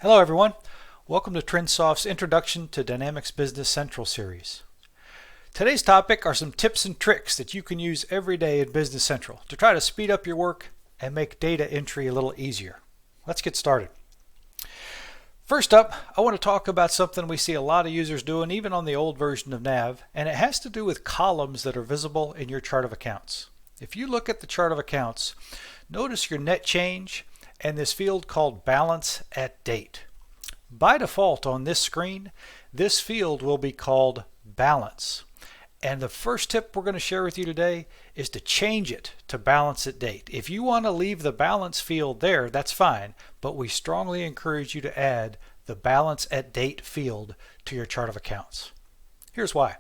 Hello everyone. Welcome to TrinSoft's Introduction to Dynamics Business Central series. Today's topic are some tips and tricks that you can use every day in Business Central to try to speed up your work and make data entry a little easier. Let's get started. First up, I want to talk about something we see a lot of users doing even on the old version of Nav, and it has to do with columns that are visible in your chart of accounts. If you look at the chart of accounts, notice your net change and this field called balance at date. By default on this screen, this field will be called balance. And the first tip we're going to share with you today is to change it to balance at date. If you want to leave the balance field there, that's fine, but we strongly encourage you to add the balance at date field to your chart of accounts. Here's why.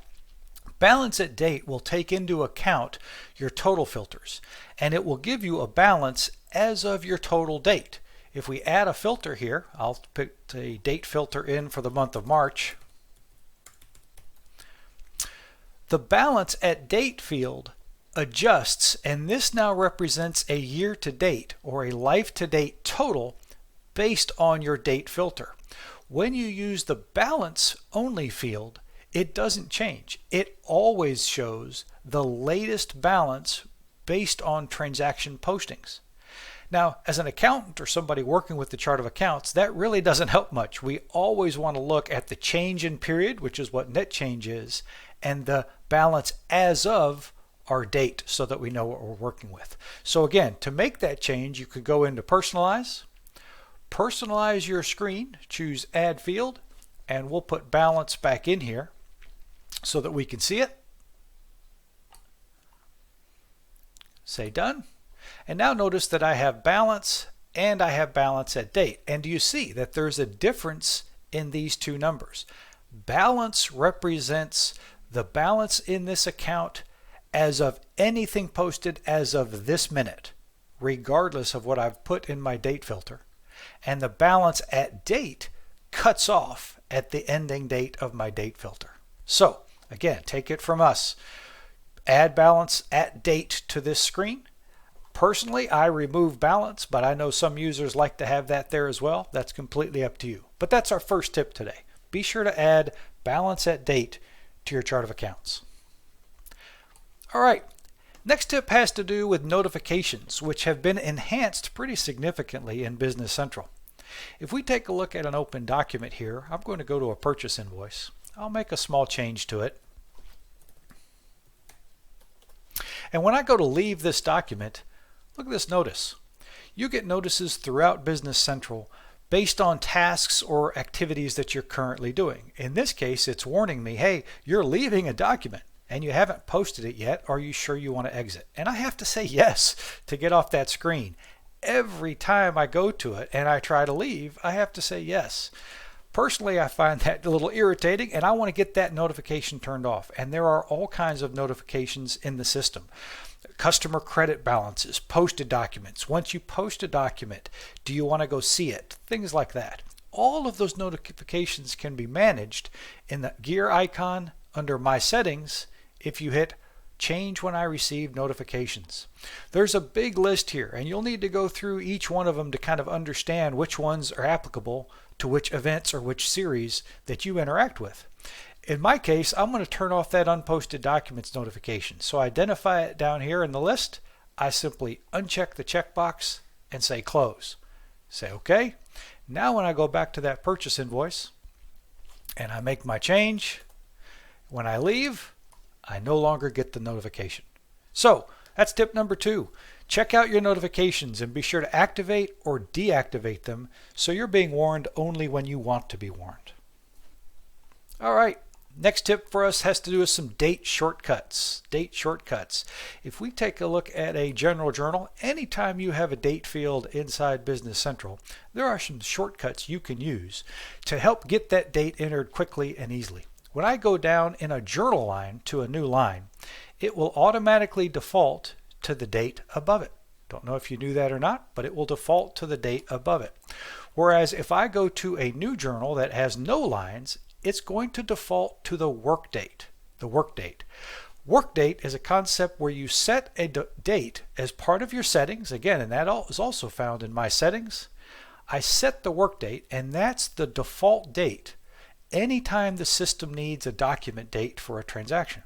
Balance at date will take into account your total filters, and it will give you a balance as of your total date. If we add a filter here, I'll put a date filter in for the month of March. The balance at date field adjusts, and this now represents a year to date or a life to date total based on your date filter. When you use the balance only field, it doesn't change. It always shows the latest balance based on transaction postings. Now, as an accountant or somebody working with the chart of accounts, that really doesn't help much. We always want to look at the change in period, which is what net change is, and the balance as of our date so that we know what we're working with. So again, to make that change, you could go into personalize your screen, choose add field, and we'll put balance back in here so that we can see it. Say done. And now notice that I have balance and I have balance at date. And do you see that there's a difference in these two numbers? Balance represents the balance in this account as of anything posted as of this minute, regardless of what I've put in my date filter. And the balance at date cuts off at the ending date of my date filter. So again, take it from us. Add balance at date to this screen. Personally, I remove balance, but I know some users like to have that there as well. That's completely up to you. But that's our first tip today. Be sure to add balance at date to your chart of accounts. All right, next tip has to do with notifications, which have been enhanced pretty significantly in Business Central. If we take a look at an open document here, I'm going to go to a purchase invoice. I'll make a small change to it. And when I go to leave this document, look at this notice. You get notices throughout Business Central based on tasks or activities that you're currently doing. In this case, it's warning me, hey, you're leaving a document and you haven't posted it yet. Are you sure you want to exit? And I have to say yes to get off that screen. Every time I go to it and I try to leave, I have to say yes. Personally, I find that a little irritating and I want to get that notification turned off. And there are all kinds of notifications in the system. Customer credit balances, posted documents. Once you post a document, do you want to go see it? Things like that. All of those notifications can be managed in the gear icon under My Settings if you hit Change when I receive notifications. There's a big list here and you'll need to go through each one of them to kind of understand which ones are applicable to which events or which series that you interact with. In my case, I'm going to turn off that unposted documents notification. So I identify it down here in the list. I simply uncheck the checkbox and say close. Say OK. Now when I go back to that purchase invoice and I make my change, when I leave, I no longer get the notification. So that's tip number 2. Check out your notifications and be sure to activate or deactivate them so you're being warned only when you want to be warned. All right. Next tip for us has to do with some date shortcuts. Date shortcuts. If we take a look at a general journal, anytime you have a date field inside Business Central, there are some shortcuts you can use to help get that date entered quickly and easily. When I go down in a journal line to a new line, it will automatically default to the date above it. Don't know if you knew that or not, but it will default to the date above it. Whereas if I go to a new journal that has no lines, it's going to default to the work date. The work date. Work date is a concept where you set a date as part of your settings. Again, and that is also found in My Settings. I set the work date, and that's the default date anytime the system needs a document date for a transaction.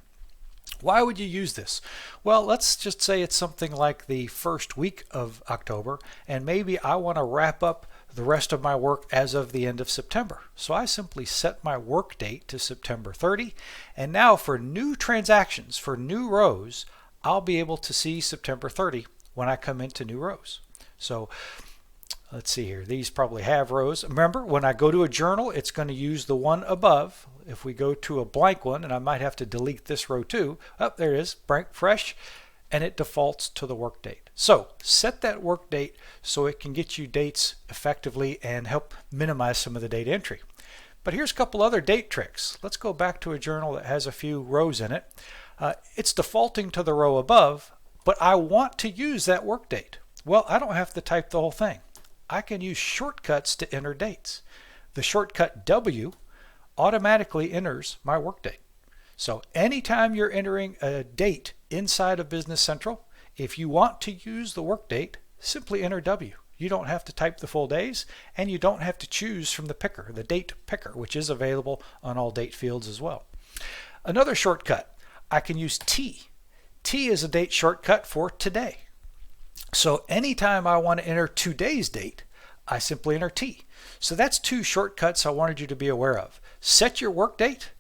Why would you use this? Well, let's just say it's something like the first week of October, and maybe I want to wrap up the rest of my work as of the end of September. So I simply set my work date to September 30, and now for new transactions, for new rows, I'll be able to see September 30 when I come into new rows. So let's see here. These probably have rows. Remember, when I go to a journal, it's going to use the one above. If we go to a blank one, and I might have to delete this row too. Oh, there it is, blank, fresh, and it defaults to the work date. So set that work date so it can get you dates effectively and help minimize some of the data entry. But here's a couple other date tricks. Let's go back to a journal that has a few rows in it. It's defaulting to the row above, but I want to use that work date. Well, I don't have to type the whole thing. I can use shortcuts to enter dates. The shortcut W automatically enters my work date. So anytime you're entering a date inside of Business Central, if you want to use the work date, simply enter W. You don't have to type the full days, and you don't have to choose from the picker, the date picker, which is available on all date fields as well. Another shortcut, I can use T. T is a date shortcut for today. So anytime I want to enter today's date, I simply enter T. So that's two shortcuts I wanted you to be aware of. Set your work date.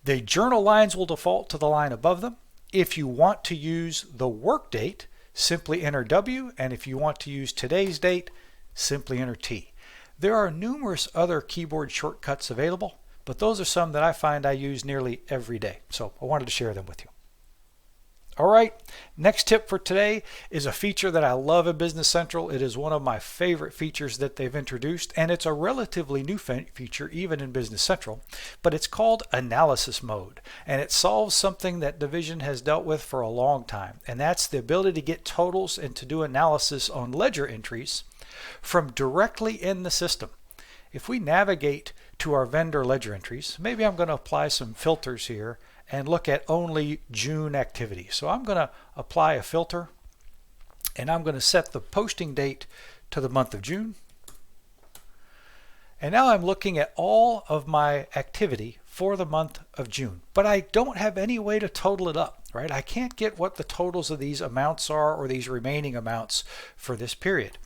The journal lines will default to the line above them. If you want to use the work date, simply enter W, and if you want to use today's date, simply enter T. There are numerous other keyboard shortcuts available, but those are some that I find I use nearly every day. So I wanted to share them with you. All right, next tip for today is a feature that I love in Business Central. It is one of my favorite features that they've introduced, and it's a relatively new feature even in Business Central, but it's called analysis mode, and it solves something that Division has dealt with for a long time, and that's the ability to get totals and to do analysis on ledger entries from directly in the system. If we navigate to our vendor ledger entries, maybe I'm going to apply some filters here and look at only June activity. So I'm going to apply a filter, and I'm going to set the posting date to the month of June. And now I'm looking at all of my activity for the month of June, but I don't have any way to total it up, right? I can't get what the totals of these amounts are or these remaining amounts for this period.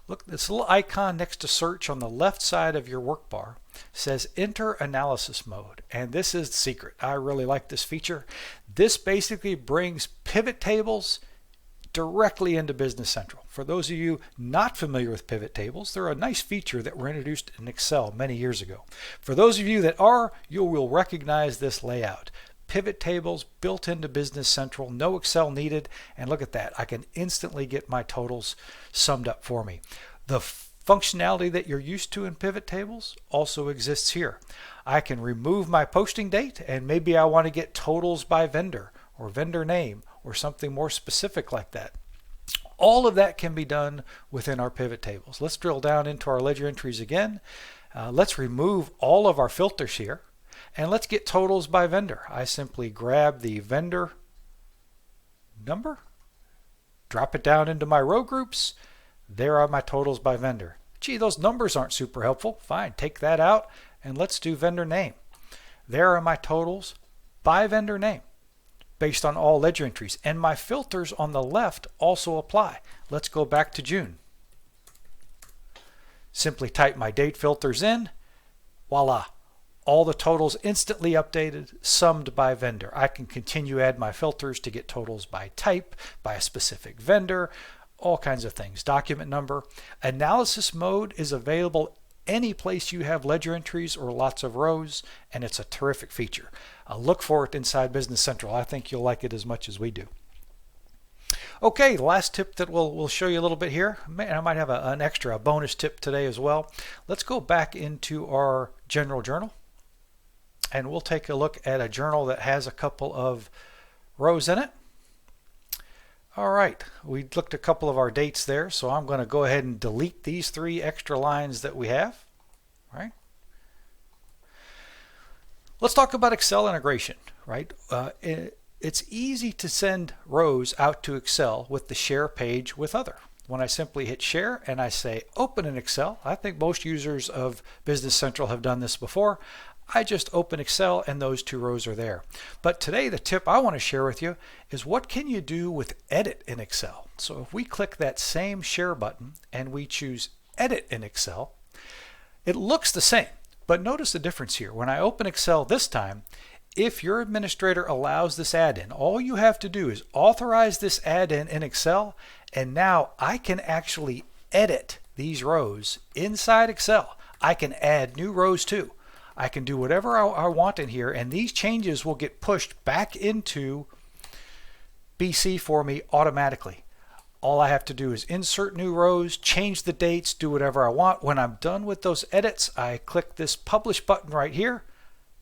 Look, this little icon next to search on the left side of your work bar says enter analysis mode, and this is the secret. I really like this feature. This basically brings pivot tables directly into Business Central. For those of you not familiar with pivot tables, they're a nice feature that were introduced in Excel many years ago. For those of you that are, you will recognize this layout. Pivot tables built into Business Central, no Excel needed, and look at that. I can instantly get my totals summed up for me. The functionality that you're used to in pivot tables also exists here. I can remove my posting date, and maybe I want to get totals by vendor or vendor name or something more specific like that. All of that can be done within our pivot tables. Let's drill down into our ledger entries again. Let's remove all of our filters here, and let's get totals by vendor. I simply grab the vendor number, drop it down into my row groups. There are my totals by vendor. Gee, those numbers aren't super helpful. Fine, take that out, and let's do vendor name. There are my totals by vendor name based on all ledger entries, and my filters on the left also apply. Let's go back to June. Simply type my date filters in. Voila. All the totals instantly updated, summed by vendor. I can continue to add my filters to get totals by type, by a specific vendor, all kinds of things. Document number. Analysis mode is available any place you have ledger entries or lots of rows, and it's a terrific feature. Look for it inside Business Central. I think you'll like it as much as we do. Okay, the last tip that we'll show you a little bit here, and I might have a bonus tip today as well. Let's go back into our general journal, and we'll take a look at a journal that has a couple of rows in it. All right, we looked at a couple of our dates there, so I'm going to go ahead and delete these 3 extra lines that we have. All right. Let's talk about Excel integration, right? It's easy to send rows out to Excel with the share page with other. when I simply hit share and I say open in Excel. I think most users of Business Central have done this before. I just open Excel and those two rows are there. But today the tip I want to share with you is what can you do with edit in Excel. So if we click that same share button and we choose edit in Excel, it looks the same, but notice the difference here. When I open Excel this time, if your administrator allows this add-in, all you have to do is authorize this add-in in Excel, and now I can actually edit these rows inside Excel. I can add new rows too. I can do whatever I want in here, and these changes will get pushed back into BC for me automatically. All I have to do is insert new rows, change the dates, do whatever I want. When I'm done with those edits, I click this publish button right here.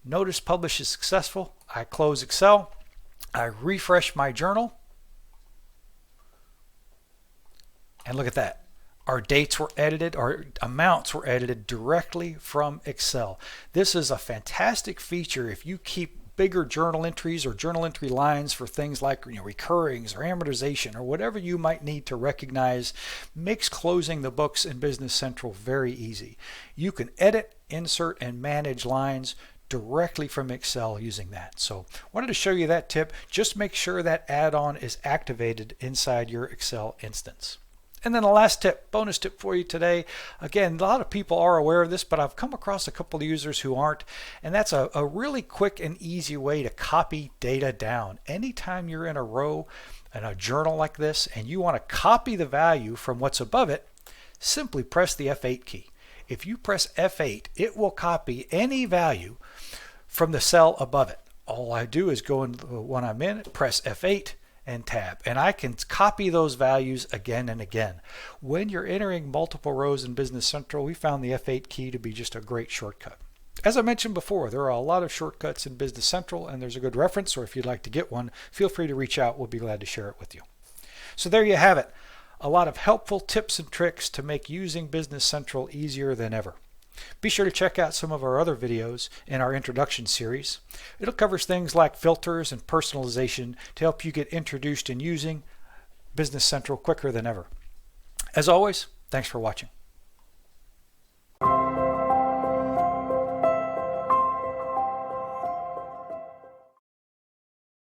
Notice publish is successful. I close Excel. I refresh my journal. And look at that. Our dates were edited, our amounts were edited directly from Excel. This is a fantastic feature if you keep bigger journal entries or journal entry lines for things like recurrings or amortization or whatever you might need to recognize. Makes closing the books in Business Central very easy. You can edit, insert, and manage lines directly from Excel using that. So wanted to show you that tip. Just make sure that add-on is activated inside your Excel instance. And then the last tip, bonus tip for you today. Again, a lot of people are aware of this, but I've come across a couple of users who aren't. And that's a really quick and easy way to copy data down. Anytime you're in a row in a journal like this and you want to copy the value from what's above it, simply press the F8 key. If you press F8, it will copy any value from the cell above it. All I do is go in when I'm in, press F8, and tab, and I can copy those values again and again. When you're entering multiple rows in Business Central, we found the F8 key to be just a great shortcut. As I mentioned before, there are a lot of shortcuts in Business Central, and there's a good reference, or if you'd like to get one, feel free to reach out. We'll be glad to share it with you. So there you have it. A lot of helpful tips and tricks to make using Business Central easier than ever. Be sure to check out some of our other videos in our introduction series. It'll cover things like filters and personalization to help you get introduced in using Business Central quicker than ever. As always, thanks for watching.